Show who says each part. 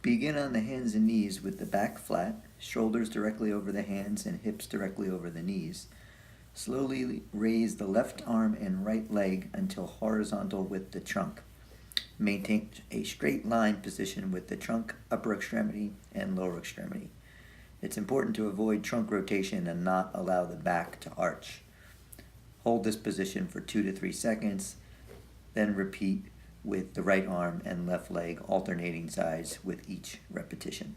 Speaker 1: Begin on the hands and knees with the back flat, shoulders directly over the hands and hips directly over the knees. Slowly raise the left arm and right leg until horizontal with the trunk. Maintain a straight line position with the trunk, upper extremity, and lower extremity. It's important to avoid trunk rotation and not allow the back to arch. Hold this position for 2 to 3 seconds, then repeat with the right arm and left leg alternating sides with each repetition.